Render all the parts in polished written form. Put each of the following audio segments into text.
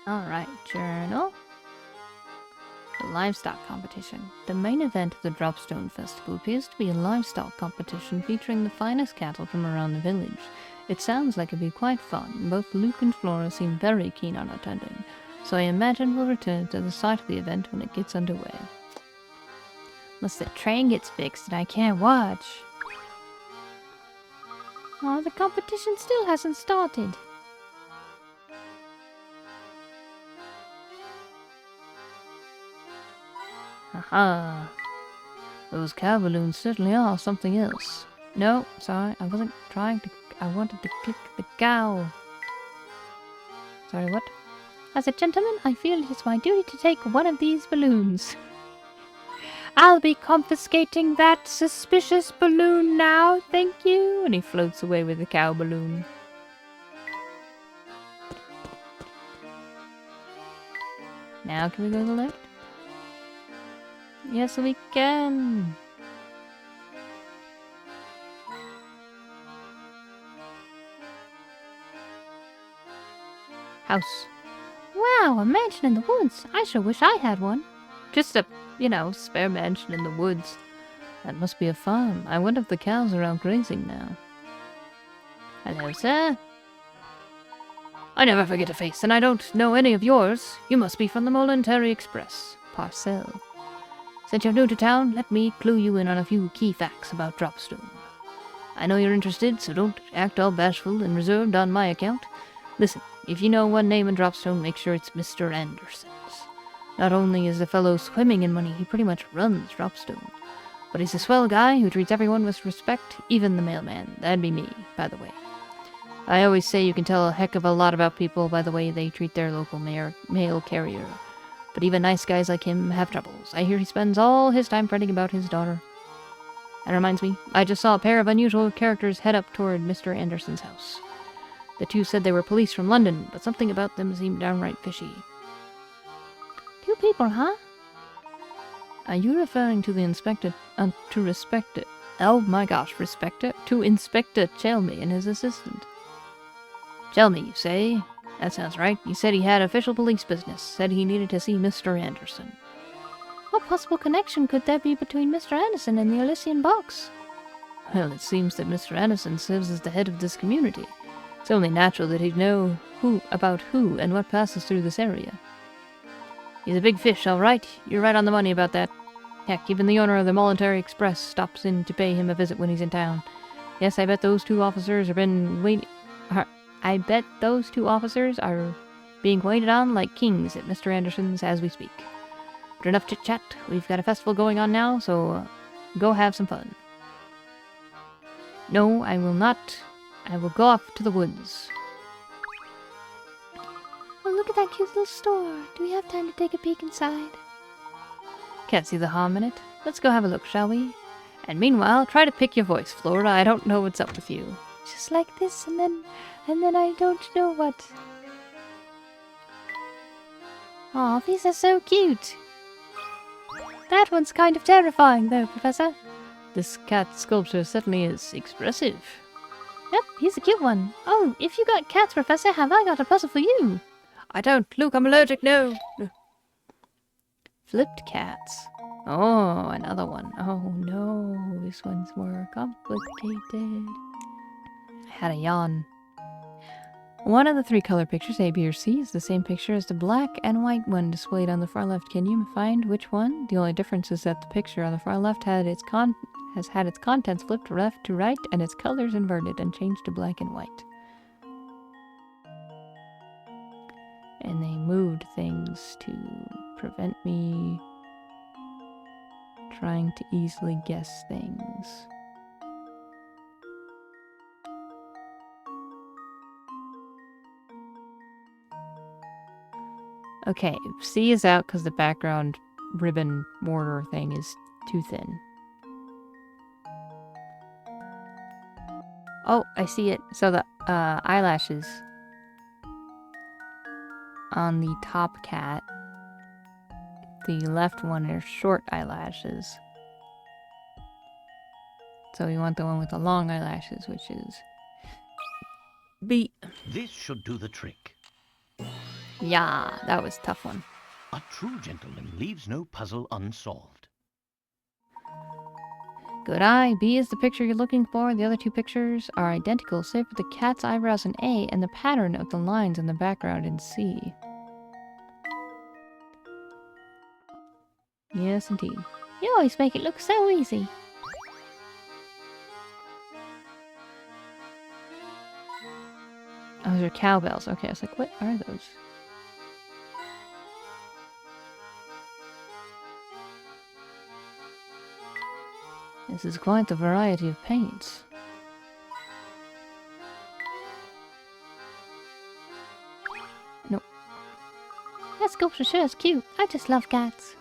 Alright, journal. The livestock competition. The main event of the Dropstone Festival appears to be a livestock competition featuring the finest cattle from around the village. It sounds like it'd be quite fun. Both Luke and Flora seem very keen on attending, so I imagine we'll return to the site of the event when it gets underway. Unless the train gets fixed and I can't watch. Oh, the competition still hasn't started. Aha. Those cow balloons certainly are something else. No, sorry, I wasn't trying to... I wanted to click the cow. Sorry, what? As a gentleman, I feel it is my duty to take one of these balloons. I'll be confiscating that suspicious balloon now, thank you. And he floats away with the cow balloon. Now can we go to the left? Yes, we can. House. Wow, a mansion in the woods. I sure wish I had one. Just a, spare mansion in the woods. That must be a farm. I wonder if the cows are out grazing now. Hello, sir. I never forget a face, and I don't know any of yours. You must be from the Momentary Express. Parcel. Since you're new to town, let me clue you in on a few key facts about Dropstone. I know you're interested, so don't act all bashful and reserved on my account. Listen, if you know one name in Dropstone, make sure it's Mr. Anderson's. Not only is the fellow swimming in money, he pretty much runs Dropstone. But he's a swell guy who treats everyone with respect, even the mailman. That'd be me, by the way. I always say you can tell a heck of a lot about people by the way they treat their local mail carrier. But even nice guys like him have troubles. I hear he spends all his time fretting about his daughter. That reminds me, I just saw a pair of unusual characters head up toward Mr. Anderson's house. The two said they were police from London, but something about them seemed downright fishy. Two people, huh? Are you referring to the inspector, to Inspector Chelmy and his assistant? Chelmy, you say? That sounds right. He said he had official police business. Said he needed to see Mr. Anderson. What possible connection could there be between Mr. Anderson and the Elysian box? Well, it seems that Mr. Anderson serves as the head of this community. It's only natural that he'd know about who and what passes through this area. He's a big fish, all right. You're right on the money about that. Heck, even the owner of the Momentary Express stops in to pay him a visit when he's in town. Yes, I bet those two officers are being waited on like kings at Mr. Anderson's as we speak. But enough chit-chat. We've got a festival going on now, so go have some fun. No, I will not. I will go off to the woods. Oh, look at that cute little store. Do we have time to take a peek inside? Can't see the harm in it. Let's go have a look, shall we? And meanwhile, try to pick your voice, Flora. I don't know what's up with you. Just like this, and then I don't know what. Aw, these are so cute. That one's kind of terrifying, though, Professor. This cat sculpture certainly is expressive. Yep, he's a cute one. Oh, if you got cats, Professor, have I got a puzzle for you? I don't. Luke, I'm allergic, no. Flipped cats. Oh, another one. Oh, no. This one's more complicated. I had a yawn. One of the three color pictures, A, B, or C, is the same picture as the black and white one displayed on the far left. Can you find which one? The only difference is that the picture on the far left has had its contents flipped left to right and its colors inverted and changed to black and white. And they moved things to prevent me trying to easily guess things. Okay, C is out because the background ribbon border thing is too thin. Oh, I see it. So the eyelashes on the top cat, the left one are short eyelashes. So we want the one with the long eyelashes, which is B. This should do the trick. Yeah, that was a tough one. A true gentleman leaves no puzzle unsolved. Good eye. B is the picture you're looking for. The other two pictures are identical, save for the cat's eyebrows in A and the pattern of the lines in the background in C. Yes, indeed. You always make it look so easy. Oh, those are cowbells. Okay, I was like, what are those? This is quite the variety of paints. No. That sculpture sure is cute. I just love cats.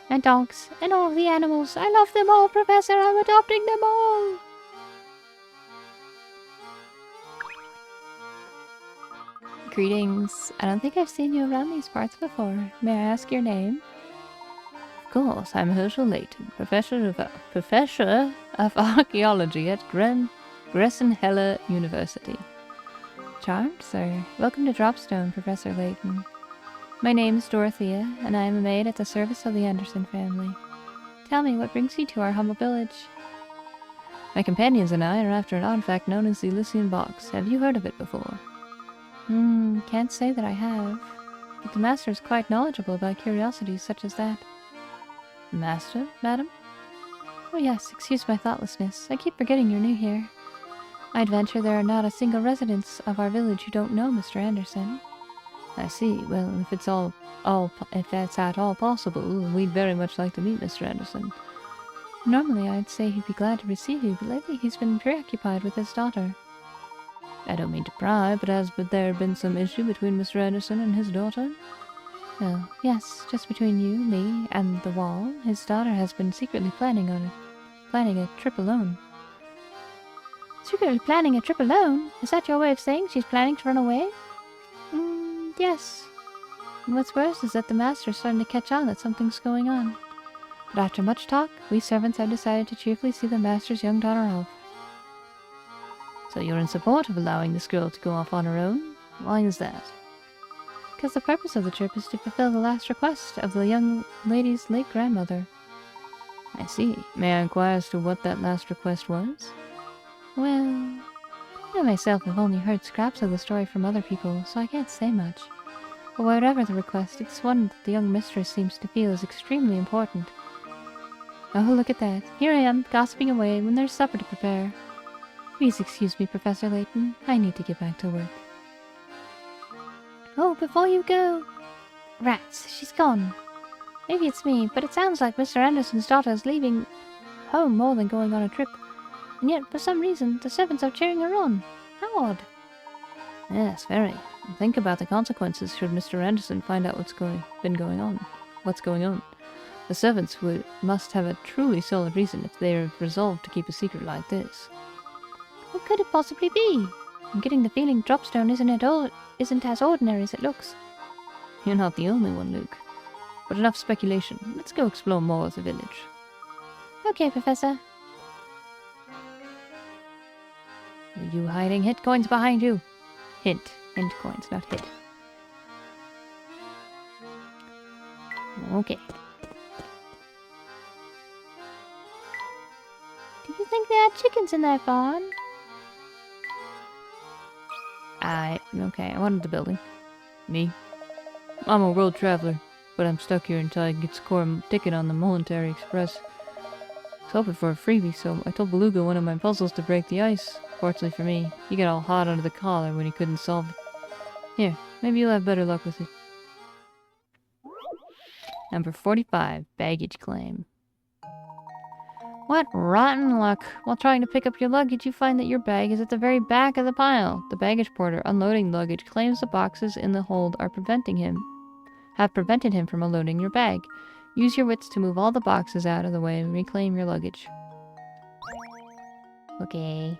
And dogs. And all the animals. I love them all, Professor. I'm adopting them all. Greetings. I don't think I've seen you around these parts before. May I ask your name? Of course, I'm Herschel Layton, Professor of Archaeology at Gressenheller University. Charmed, sir. Welcome to Dropstone, Professor Layton. My name is Dorothea, and I am a maid at the service of the Anderson family. Tell me, what brings you to our humble village? My companions and I are after an artifact known as the Elysian Box. Have you heard of it before? Can't say that I have. But the Master is quite knowledgeable about curiosities such as that. Master, madam? Oh yes, excuse my thoughtlessness. I keep forgetting you're new here. I'd venture there are not a single resident of our village who don't know Mr. Anderson. I see. Well, if that's at all possible, we'd very much like to meet Mr. Anderson. Normally, I'd say he'd be glad to receive you, but lately he's been preoccupied with his daughter. I don't mean to pry, but has there been some issue between Mr. Anderson and his daughter? Well, yes, just between you, me, and the wall. His daughter has been secretly planning a trip alone. Secretly planning a trip alone? Is that your way of saying she's planning to run away? Yes. And what's worse is that the Master's starting to catch on that something's going on. But after much talk, we servants have decided to cheerfully see the Master's young daughter off. So you're in support of allowing this girl to go off on her own? Why is that? Because the purpose of the trip is to fulfill the last request of the young lady's late grandmother. I see. May I inquire as to what that last request was? Well, I myself have only heard scraps of the story from other people, so I can't say much. But whatever the request, it's one that the young mistress seems to feel is extremely important. Oh, look at that. Here I am, gossiping away when there's supper to prepare. Please excuse me, Professor Layton. I need to get back to work. Oh, before you go... Rats, she's gone. Maybe it's me, but it sounds like Mr. Anderson's daughter is leaving home more than going on a trip. And yet, for some reason, the servants are cheering her on. How odd. Yes, very. Think about the consequences should Mr. Anderson find out what's going on. The servants must have a truly solid reason if they are resolved to keep a secret like this. What could it possibly be? I'm getting the feeling Dropstone isn't as ordinary as it looks. You're not the only one, Luke. But enough speculation. Let's go explore more of the village. Okay, Professor. Are you hiding hit coins behind you? Hint coins, not hit. Okay. Do you think they had chickens in that barn? Okay, I wanted the building. Me? I'm a world traveler, but I'm stuck here until I can score a ticket on the Military Express. I was hoping for a freebie, so I told Beluga one of my puzzles to break the ice. Fortunately for me, he got all hot under the collar when he couldn't solve it. Here, maybe you'll have better luck with it. Number 45, baggage claim. What rotten luck. While trying to pick up your luggage, you find that your bag is at the very back of the pile. The baggage porter unloading luggage claims the boxes in the hold have prevented him from unloading your bag. Use your wits to move all the boxes out of the way and reclaim your luggage. Okay.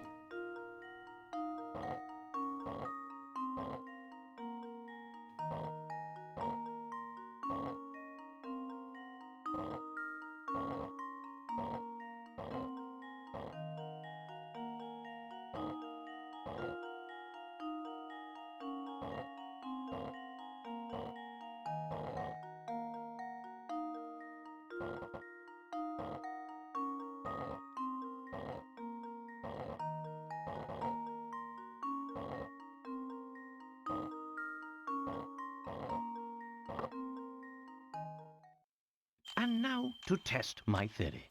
And now to test my theory.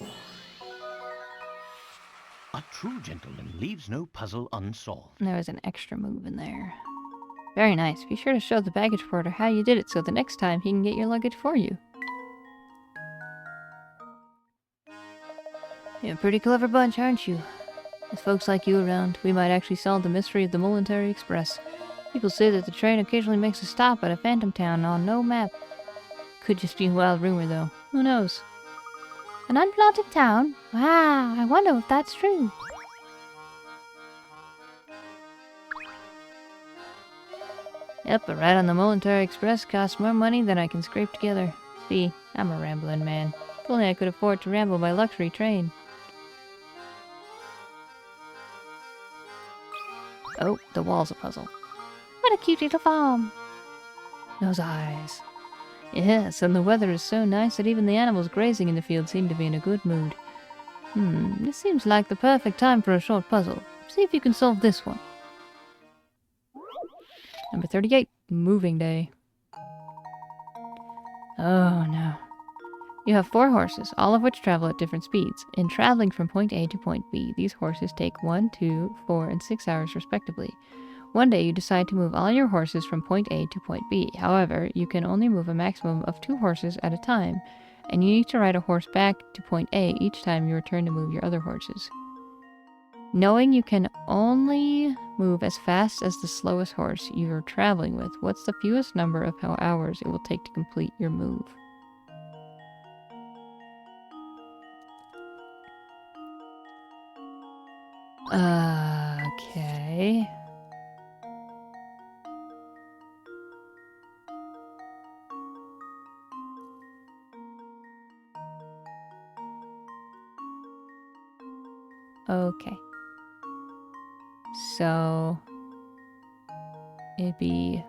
A true gentleman leaves no puzzle unsolved. There was an extra move in there. Very nice. Be sure to show the baggage porter how you did it so the next time he can get your luggage for you. You're a pretty clever bunch, aren't you? With folks like you around, we might actually solve the mystery of the Military Express. People say that the train occasionally makes a stop at a phantom town on no map. Could just be a wild rumor, though. Who knows? An unplotted town? Wow, I wonder if that's true. Yep, a ride on the Military Express costs more money than I can scrape together. See, I'm a rambling man. If only I could afford to ramble by luxury train. Oh, the wall's a puzzle. What a cute little farm. Those eyes. Yes, and the weather is so nice that even the animals grazing in the field seem to be in a good mood. This seems like the perfect time for a short puzzle. See if you can solve this one. Number 38, Moving Day. Oh no. You have 4 horses, all of which travel at different speeds. In traveling from point A to point B, these horses take 1, 2, 4, and 6 hours respectively. One day you decide to move all your horses from point A to point B. However, you can only move a maximum of 2 horses at a time, and you need to ride a horse back to point A each time you return to move your other horses. Knowing you can only move as fast as the slowest horse you are traveling with, what's the fewest number of hours it will take to complete your move? Okay. Okay. So it'd be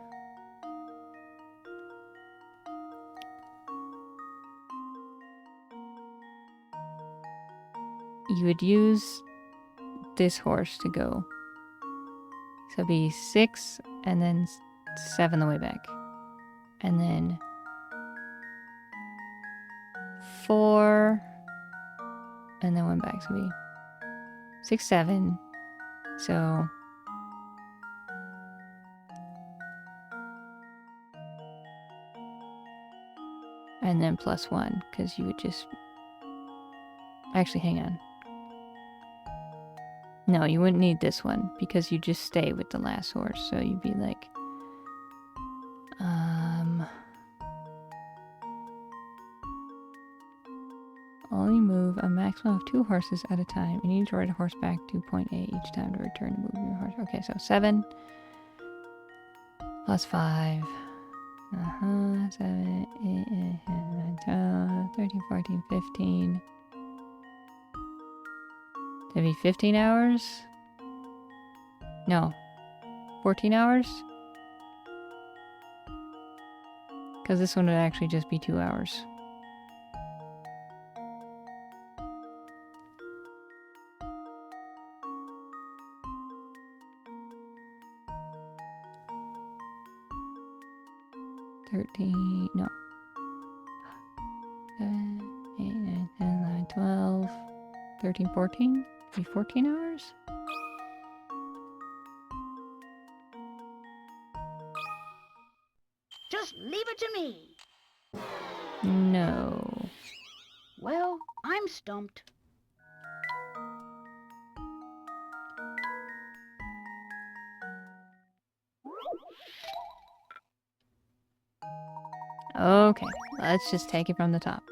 you would use this horse to go. So it'd be 6 and then 7 the way back. And then 4 and then 1 back. So it'd be 6, 7. So and then plus 1, because you would just... Actually, hang on. No, you wouldn't need this one, because you just stay with the last horse. So you'd be like... Only move a maximum of 2 horses at a time. You need to ride a horse back to point A each time to return to move your horse. Okay, so 7 plus 5. 7, 8, 9, 12, 13, 14, 15. That'd be 15 hours? No. 14 hours? Because this one would actually just be 2 hours. No. 7, 8, 9, 10, 11, 12, 13, 14? Be 14 hours? Just leave it to me. No. Well, I'm stumped. Okay, let's just take it from the top.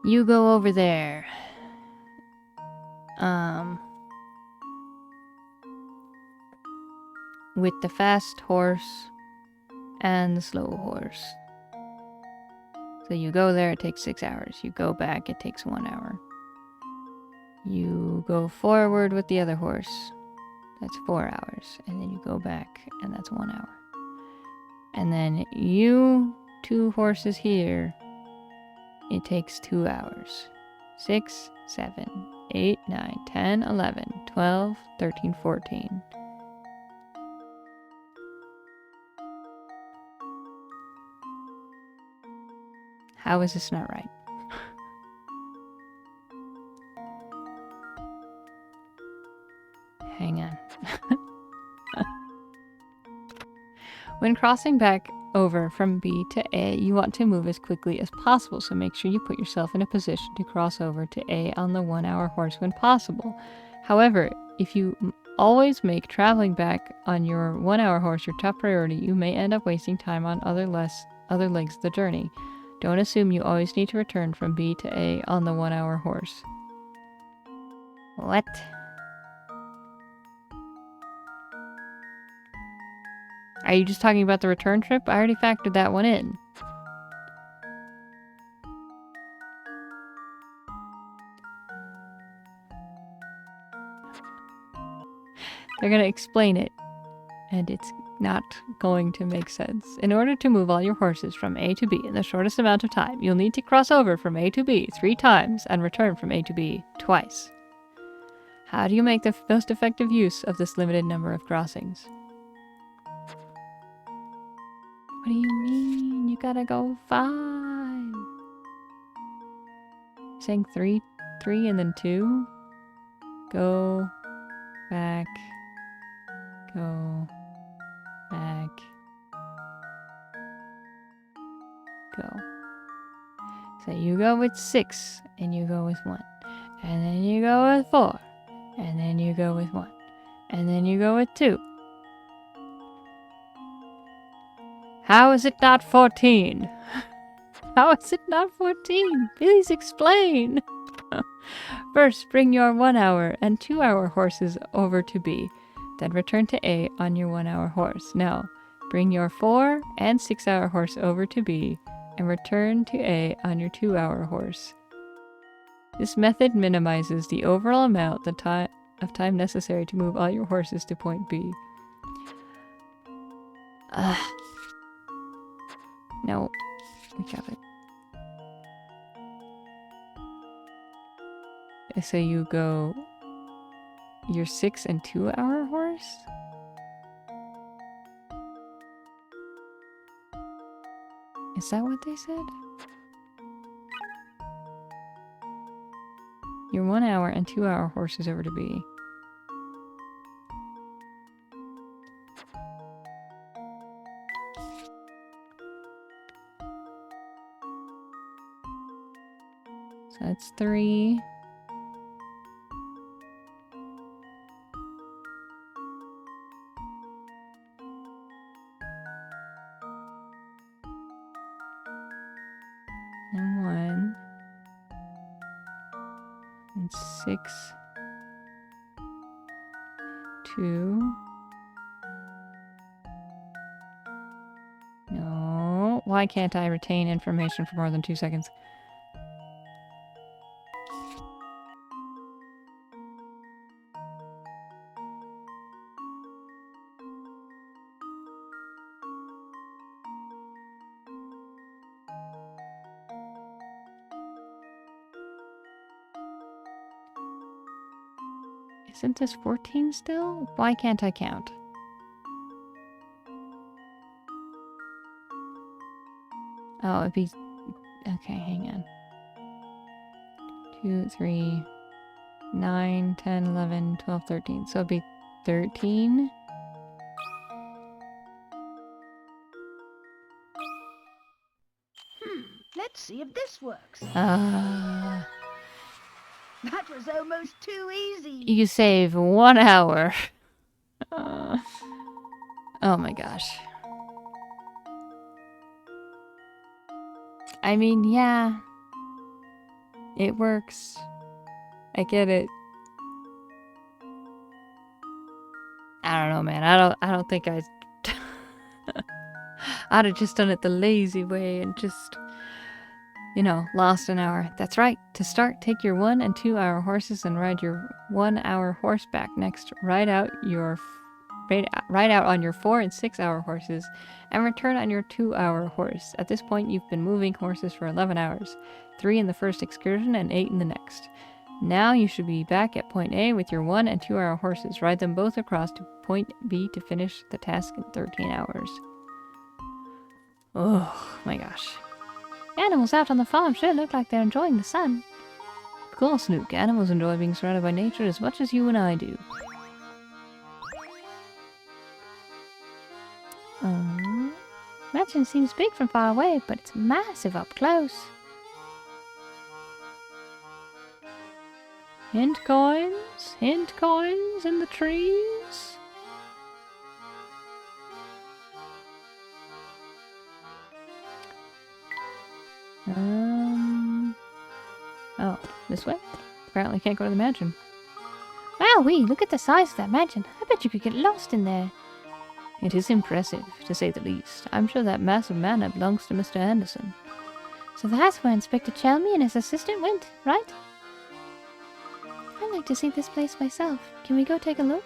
You go over there. With the fast horse and the slow horse. So you go there, it takes 6 hours. You go back, it takes 1 hour. You go forward with the other horse. That's 4 hours. And then you go back, and that's 1 hour. And then you 2 horses here it takes 2 hours. 6, 7, 8, 9, 10, 11, 12, 13, 14. How is this not right? Hang on. When crossing back over from B to A, you want to move as quickly as possible, so make sure you put yourself in a position to cross over to A on the 1-hour horse when possible. However, if you always make traveling back on your 1-hour horse your top priority, you may end up wasting time on other legs of the journey. Don't assume you always need to return from B to A on the 1-hour horse. What? Are you just talking about the return trip? I already factored that one in. They're going to explain it, and it's not going to make sense. In order to move all your horses from A to B in the shortest amount of time, you'll need to cross over from A to B 3 times and return from A to B twice. How do you make the most effective use of this limited number of crossings? What do you mean? You gotta go 5. Saying 3 and then 2? Go back. Go back. Go. So you go with 6, and you go with 1. And then you go with 4. And then you go with 1. And then you go with 2. How is it not 14? How is it not 14? Please explain. First, bring your 1-hour and 2-hour horses over to B. Then return to A on your 1-hour horse. Now, bring your 4 and 6-hour horse over to B and return to A on your 2-hour horse. This method minimizes the overall amount of time necessary to move all your horses to point B. No, we got it. So you go your 6 and 2-hour horse? Is that what they said? Your 1-hour and 2-hour horses over to B. So that's 3. And 1. And 6. 2. No. Why can't I retain information for more than 2 seconds? Isn't this 14 still? Why can't I count? Oh, it'd be... Okay, hang on. 2, 3, 9, 10, 11, 12, 13. So it'd be 13? Let's see if this works. That was almost too easy. You save 1 hour. Oh my gosh. I mean, yeah. It works. I get it. I don't know, man. I don't think I'd have just done it the lazy way and just, lost an hour. That's right. To start, take your 1 and 2-hour horses and ride your 1-hour horseback. Next, ride out your ride out on your 4 and 6 hour horses, and return on your 2-hour horse. At this point, you've been moving horses for 11 hours, 3 in the first excursion and 8 in the next. Now you should be back at point A with your 1 and 2-hour horses. Ride them both across to point B to finish the task in 13 hours. Oh my gosh. Animals out on the farm sure look like they're enjoying the sun. Of course, Luke. Animals enjoy being surrounded by nature as much as you and I do. Mansion seems big from far away, but it's massive up close. Hint coins in the trees. Oh, this way? Apparently can't go to the mansion. Wowee, look at the size of that mansion. I bet you could get lost in there. It is impressive, to say the least. I'm sure that massive manor belongs to Mr. Anderson. So that's where Inspector Chelmy and his assistant went, right? I'd like to see this place myself. Can we go take a look?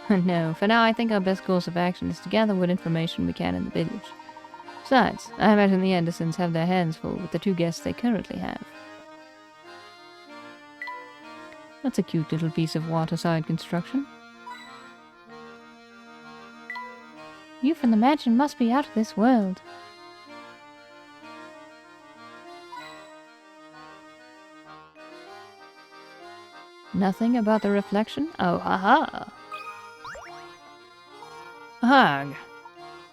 No, for now I think our best course of action is to gather what information we can in the village. Besides, I imagine the Andersons have their hands full with the 2 guests they currently have. That's a cute little piece of waterside construction. You from the mansion must be out of this world. Nothing about the reflection? Oh, haha! Hag!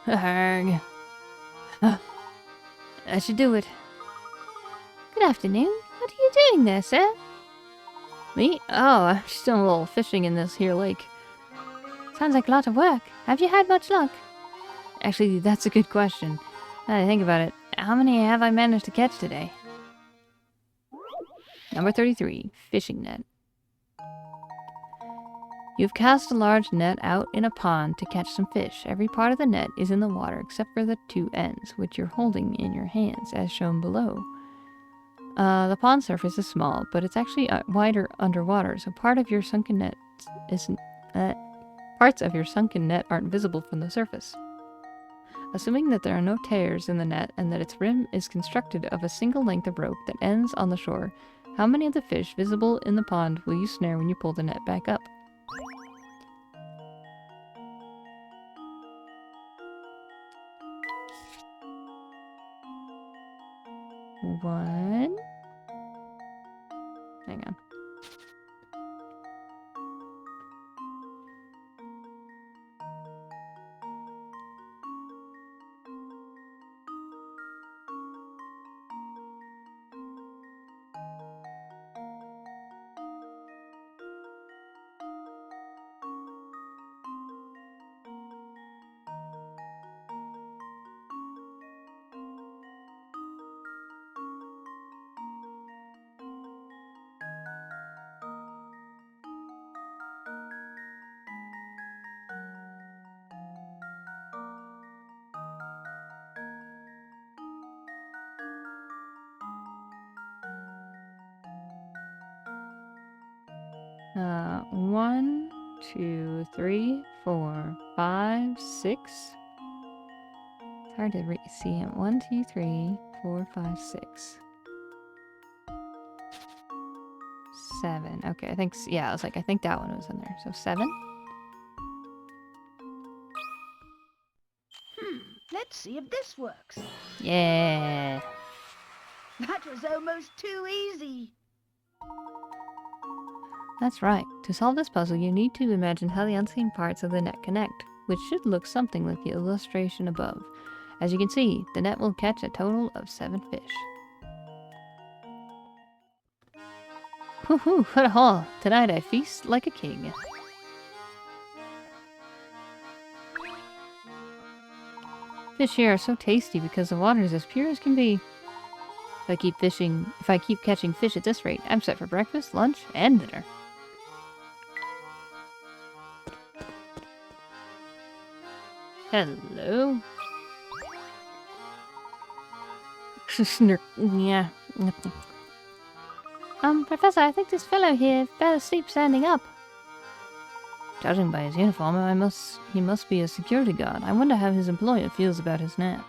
Hag! That should do it. Good afternoon. What are you doing there, sir? Me? Oh, I'm just doing a little fishing in this here lake. Sounds like a lot of work. Have you had much luck? Actually, that's a good question. Now that I think about it, how many have I managed to catch today? Number 33, fishing net. You've cast a large net out in a pond to catch some fish. Every part of the net is in the water except for the 2 ends, which you're holding in your hands, as shown below. The pond surface is small, but it's actually wider underwater, so parts of your sunken net aren't visible from the surface. Assuming that there are no tears in the net and that its rim is constructed of a single length of rope that ends on the shore, how many of the fish visible in the pond will you snare when you pull the net back up? One. Hang on. One, 2, 3, 4, 5, 6. It's hard to see him. 1, 2, 3, 4, 5, 6. 7. Okay, I think, yeah, I was like, I think that one was in there. So 7. Let's see if this works. Yeah. That was almost too easy. That's right. To solve this puzzle, you need to imagine how the unseen parts of the net connect, which should look something like the illustration above. As you can see, the net will catch a total of 7 fish. Woohoo, what a haul! Tonight I feast like a king. Fish here are so tasty because the water is as pure as can be. If I keep catching fish at this rate, I'm set for breakfast, lunch, and dinner. Hello. Yeah. Professor, I think this fellow here fell asleep standing up. Judging by his uniform, he must be a security guard. I wonder how his employer feels about his nap.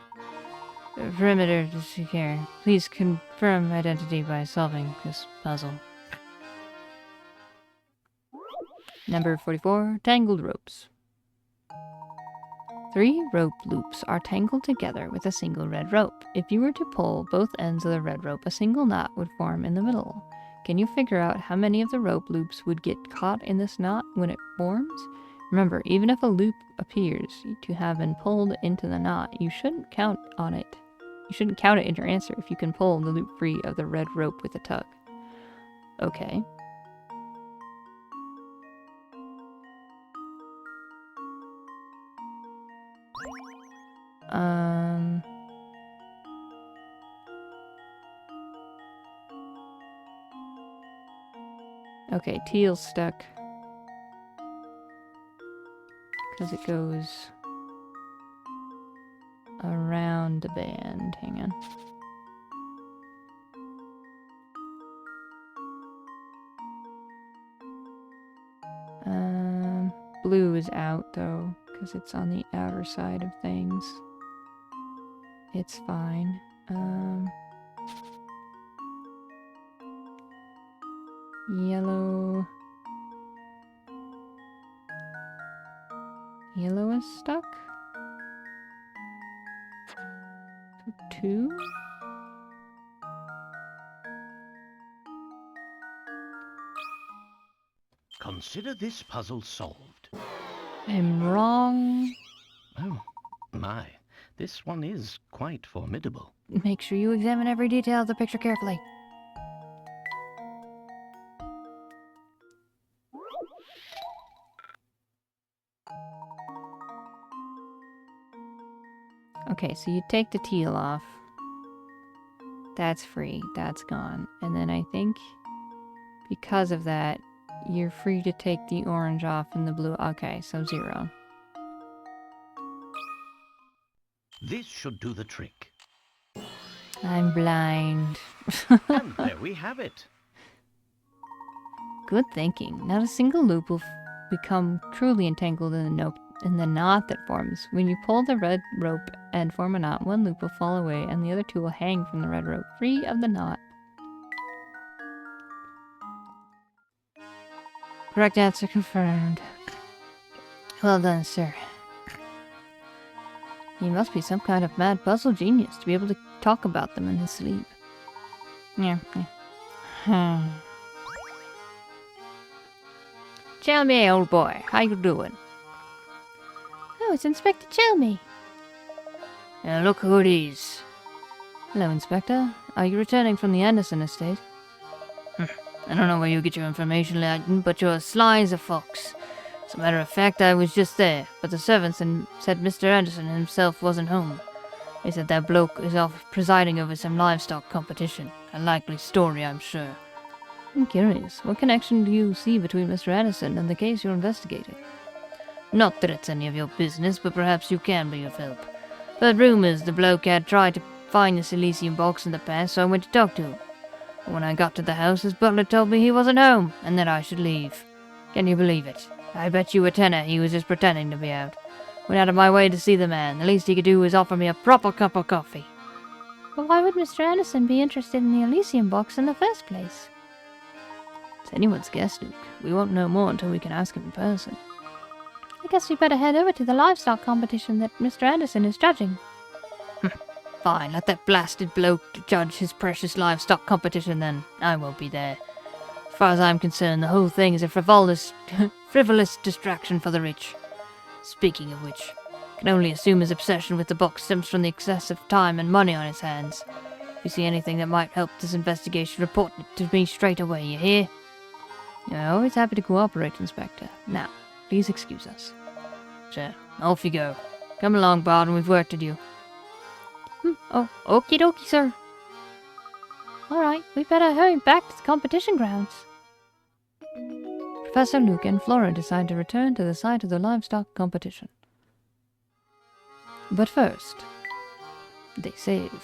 Perimeter to secure. Please confirm identity by solving this puzzle. Number 44, Tangled Ropes. 3 rope loops are tangled together with a single red rope. If you were to pull both ends of the red rope, a single knot would form in the middle. Can you figure out how many of the rope loops would get caught in this knot when it forms? Remember, even if a loop appears to have been pulled into the knot, you shouldn't count on it. You shouldn't count it in your answer if you can pull the loop free of the red rope with a tug. Okay. Okay, teal's stuck. Because it goes around the band. Hang on. Blue is out though, because it's on the outer side of things. It's fine. Yellow. Yellow is stuck. 2. Consider this puzzle solved. I'm wrong. Oh, my. This one is quite formidable. Make sure you examine every detail of the picture carefully. Okay, so you take the teal off. That's free. That's gone. And then I think because of that, you're free to take the orange off and the blue. Okay, so 0. This should do the trick. I'm blind. And there we have it. Good thinking. Not a single loop will become truly entangled in the knot that forms. When you pull the red rope and form a knot, one loop will fall away and the other 2 will hang from the red rope, free of the knot. Correct answer confirmed. Well done, sir. He must be some kind of mad puzzle genius to be able to talk about them in his sleep. Yeah. Chelmy, old boy, how you doing? Oh, it's Inspector Chelmy. Look who it is. Hello, Inspector. Are you returning from the Anderson estate? I don't know where you get your information, Layton, but you're as sly as a fox. As a matter of fact, I was just there, but the servants said Mr. Anderson himself wasn't home. They said that bloke is off presiding over some livestock competition. A likely story, I'm sure. I'm curious. What connection do you see between Mr. Anderson and the case you're investigating? Not that it's any of your business, but perhaps you can be of help. Heard rumors the bloke had tried to find this Elysium box in the past, so I went to talk to him. But when I got to the house, his butler told me he wasn't home, and that I should leave. Can you believe it? I bet you a tenner he was just pretending to be out. Went out of my way to see the man. The least he could do was offer me a proper cup of coffee. But why would Mr. Anderson be interested in the Elysium box in the first place? It's anyone's guess, Luke. We won't know more until we can ask him in person. I guess we better head over to the livestock competition that Mr. Anderson is judging. Fine, let that blasted bloke judge his precious livestock competition then. I won't be there. As far as I'm concerned, the whole thing is a frivolous distraction for the rich. Speaking of which, I can only assume his obsession with the box stems from the excessive time and money on his hands. If you see anything that might help this investigation, report it to me straight away, you hear? I'm always happy to cooperate, Inspector. Now, please excuse us. Sir, off you go. Come along, Barton, we've work to do. Oh, okie dokie, sir. Alright, we better hurry back to the competition grounds. Professor Luke and Flora decide to return to the site of the livestock competition. But first, they save.